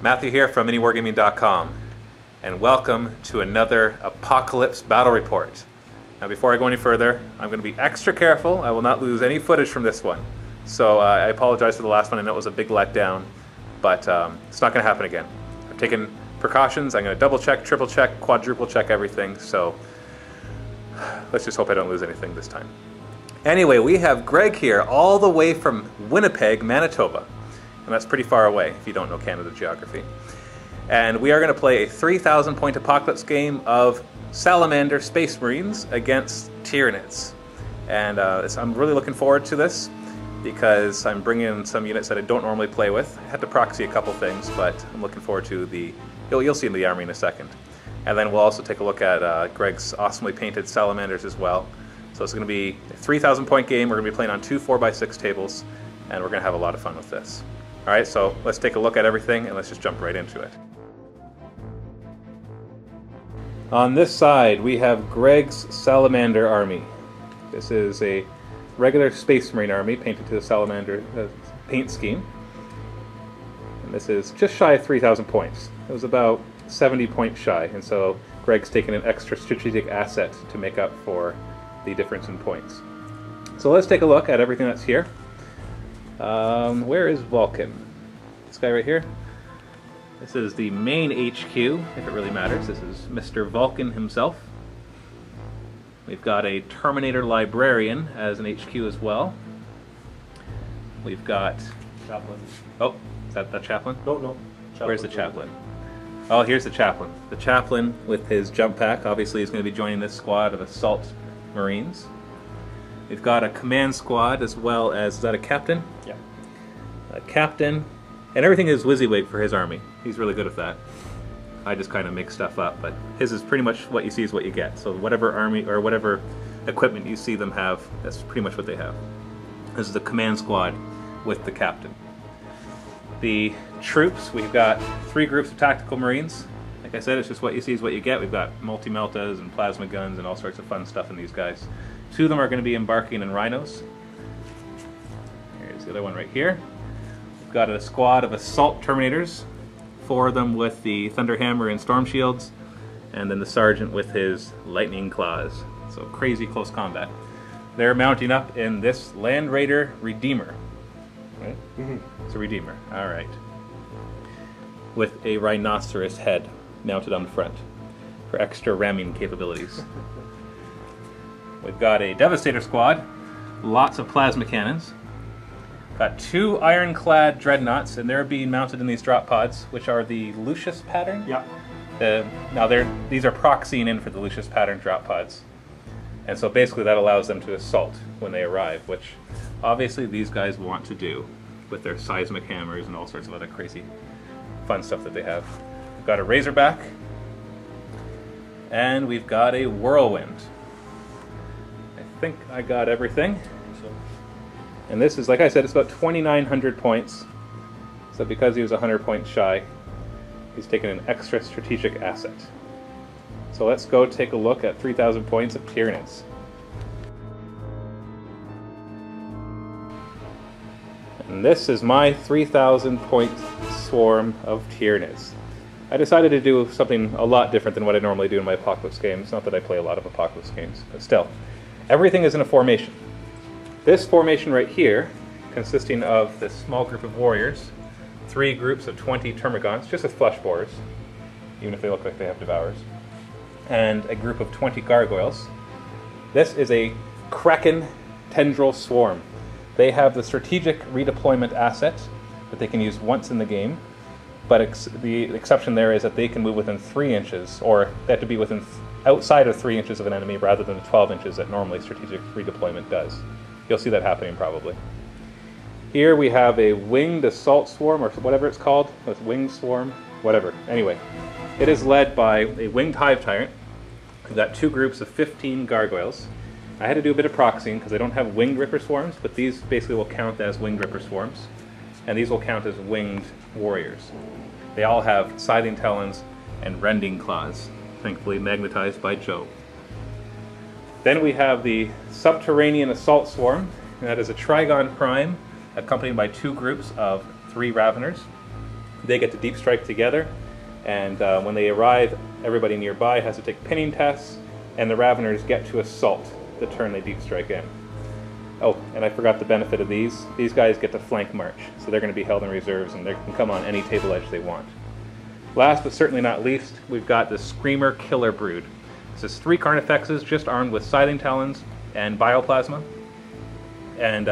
Matthew here from MiniWargaming.com, and welcome to another Apocalypse Battle Report. Now before I go any further, I'm going to be extra careful. I will not lose any footage from this one. So I apologize for the last one. I know it was a big letdown, but it's not going to happen again. I've taken precautions. I'm going to double check, triple check, quadruple check everything. So let's just hope I don't lose anything this time. Anyway, we have Greg here all the way from Winnipeg, Manitoba. And that's pretty far away if you don't know Canada geography. And we are going to play a 3,000 point Apocalypse game of Salamander Space Marines against Tyranids. And I'm really looking forward to this because I'm bringing in some units that I don't normally play with. I had to proxy a couple things, but I'm looking forward to the... You'll see in the army in a second. And then we'll also take a look at Greg's awesomely painted Salamanders as well. So it's going to be a 3,000 point game. We're going to be playing on two 4x6 tables, and we're going to have a lot of fun with this. All right, so let's take a look at everything and let's just jump right into it. On this side, we have Greg's Salamander army. This is a regular Space Marine army painted to the Salamander paint scheme. And this is just shy of 3,000 points. It was about 70 points shy, and so Greg's taken an extra strategic asset to make up for the difference in points. So let's take a look at everything that's here. Where is Vulcan? This guy right here. This is the main HQ, if it really matters. This is Mr. Vulcan himself. We've got a Terminator Librarian as an HQ as well. We've got... Chaplain. Oh, is that the Chaplain? No. Chaplain. Where's the Chaplain? Oh, here's the Chaplain. The Chaplain with his jump pack obviously is going to be joining this squad of Assault Marines. We've got a command squad as well as... Is that a captain? Yeah. A captain. And everything is WYSIWYG for his army. He's really good at that. I just kind of make stuff up, but his is pretty much what you see is what you get. So whatever army or whatever equipment you see them have, that's pretty much what they have. This is the command squad with the captain. The troops, we've got 3 groups of tactical marines. Like I said, it's just what you see is what you get. We've got multi-meltas and plasma guns and all sorts of fun stuff in these guys. 2 of them are going to be embarking in rhinos. Here's the other one right here. We've got a squad of assault terminators, 4 of them with the Thunderhammer and Storm Shields, and then the sergeant with his lightning claws. So crazy close combat. They're mounting up in this Land Raider Redeemer. Right? Mm-hmm. It's a Redeemer. All right. With a rhinoceros head mounted on the front for extra ramming capabilities. We've got a Devastator squad, lots of plasma cannons. Got 2 ironclad dreadnoughts, and they're being mounted in these drop pods, which are the Lucius pattern. Yeah. Now these are proxying in for the Lucius pattern drop pods, and so basically that allows them to assault when they arrive, which obviously these guys want to do with their seismic hammers and all sorts of other crazy fun stuff that they have. We've got a Razorback, and we've got a Whirlwind. I think I got everything. And this is, like I said, it's about 2,900 points. So because he was 100 points shy, he's taken an extra strategic asset. So let's go take a look at 3,000 points of Tyranids. And this is my 3,000 point swarm of Tyranids. I decided to do something a lot different than what I normally do in my Apocalypse games. Not that I play a lot of Apocalypse games, but still. Everything is in a formation. This formation right here, consisting of this small group of warriors, 3 groups of 20 termagants, just with flush bores, even if they look like they have devours, and a group of 20 gargoyles. This is a Kraken tendril swarm. They have the strategic redeployment asset that they can use once in the game, but the exception there is that they can move within 3 inches, or they have to be within outside of 3 inches of an enemy rather than the 12 inches that normally strategic redeployment does. You'll see that happening probably. Here we have a winged assault swarm, or whatever it's called. It's winged swarm, whatever. Anyway, it is led by a winged hive tyrant. We've got 2 groups of 15 gargoyles. I had to do a bit of proxying because I don't have winged ripper swarms, but these basically will count as winged ripper swarms. And these will count as winged warriors. They all have scything talons and rending claws, thankfully magnetized by Joe. Then we have the Subterranean Assault Swarm, and that is a Trigon Prime, accompanied by 2 groups of 3 Raveners. They get to deep strike together, and when they arrive, everybody nearby has to take pinning tests, and the Raveners get to assault the turn they deep strike in. Oh, and I forgot the benefit of these. These guys get to flank march, so they're going to be held in reserves, and they can come on any table edge they want. Last but certainly not least, we've got the Screamer Killer Brood. This is 3 Carnifexes just armed with Scything Talons and Bioplasma. And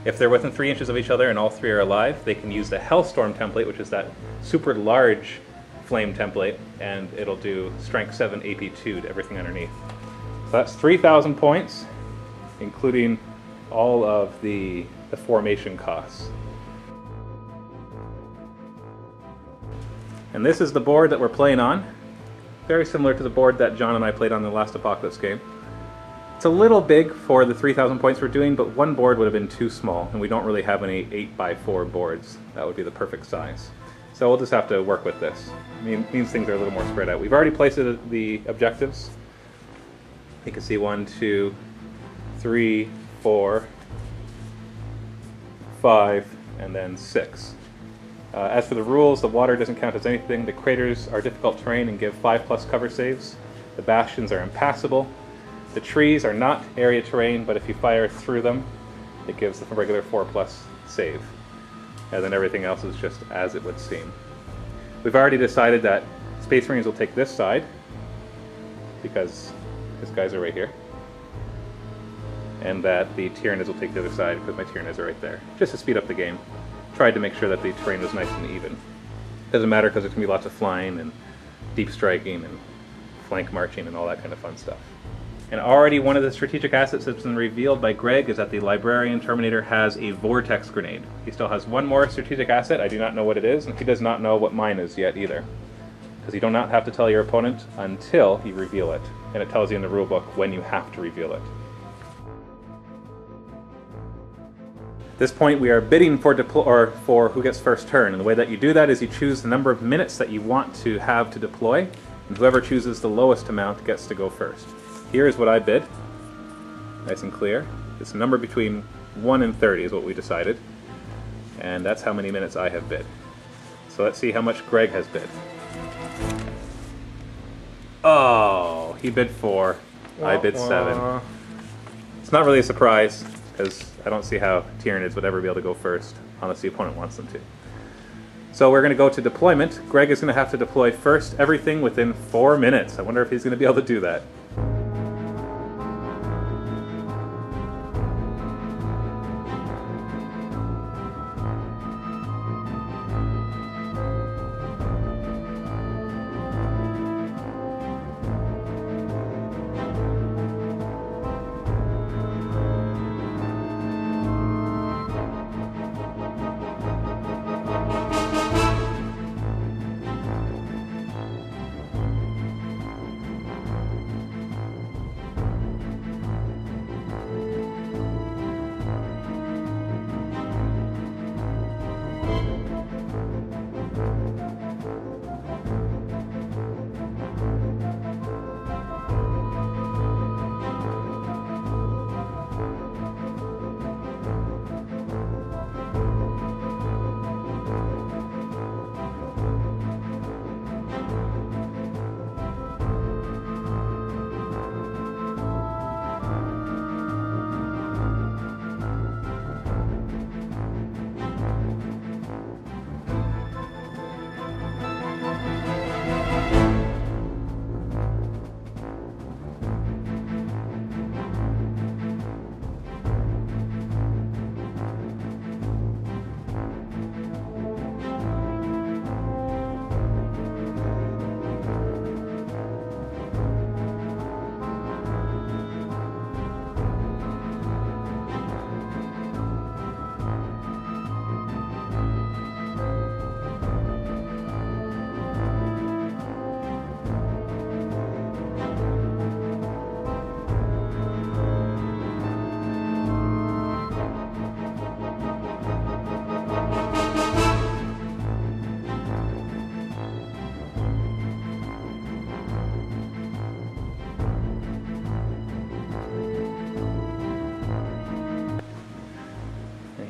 if they're within 3 inches of each other and all 3 are alive, they can use the Hellstorm template, which is that super large flame template, and it'll do Strength 7 AP2 to everything underneath. So that's 3,000 points, including all of the formation costs. And this is the board that we're playing on. Very similar to the board that John and I played on the last Apocalypse game. It's a little big for the 3,000 points we're doing, but one board would have been too small, and we don't really have any 8x4 boards. That would be the perfect size. So we'll just have to work with this. It means things are a little more spread out. We've already placed the objectives. You can see 1, 2, 3, 4, 5, and then 6. As for the rules, the water doesn't count as anything. The craters are difficult terrain and give 5+ cover saves. The bastions are impassable. The trees are not area terrain, but if you fire through them, it gives the regular 4+ save. And then everything else is just as it would seem. We've already decided that Space Marines will take this side, because these guys are right here. And that the Tyranids will take the other side, because my Tyranids are right there. Just to speed up the game. Tried to make sure that the terrain was nice and even. Doesn't matter because there's going to be lots of flying and deep striking and flank marching and all that kind of fun stuff. And already one of the strategic assets that's been revealed by Greg is that the Librarian Terminator has a Vortex Grenade. He still has one more strategic asset. I do not know what it is, and he does not know what mine is yet either. Because you do not have to tell your opponent until you reveal it. And it tells you in the rulebook when you have to reveal it. At this point we are bidding for who gets first turn, and the way that you do that is you choose the number of minutes that you want to have to deploy, and whoever chooses the lowest amount gets to go first. Here is what I bid. Nice and clear. It's a number between 1 and 30 is what we decided, and that's how many minutes I have bid. So let's see how much Greg has bid. Oh, he bid 4. I bid 7. It's not really a surprise, because I don't see how Tyranids would ever be able to go first, unless the opponent wants them to. So we're going to go to deployment. Greg is going to have to deploy first everything within 4 minutes. I wonder if he's going to be able to do that.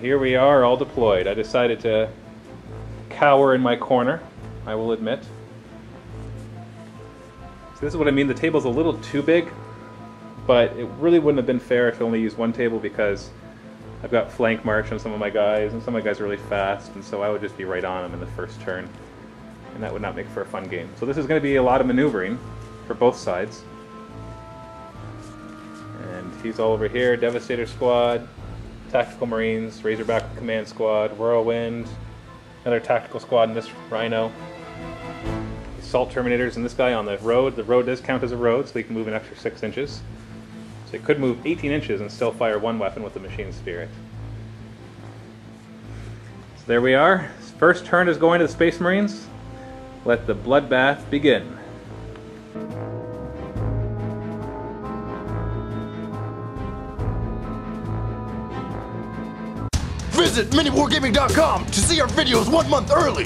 Here we are, all deployed. I decided to cower in my corner, I will admit. So this is what I mean, the table's a little too big, but it really wouldn't have been fair if I only used one table because I've got flank march on some of my guys, and some of my guys are really fast, and so I would just be right on them in the first turn, and that would not make for a fun game. So this is going to be a lot of maneuvering for both sides. And he's all over here, Devastator Squad, Tactical Marines, Razorback Command Squad, Whirlwind, another Tactical Squad in this Rhino, Assault Terminators, and this guy on the road. The road does count as a road, so he can move an extra 6 inches. So he could move 18 inches and still fire one weapon with the Machine Spirit. So there we are. First turn is going to the Space Marines. Let the bloodbath begin. Visit miniwargaming.com to see our videos 1 month early.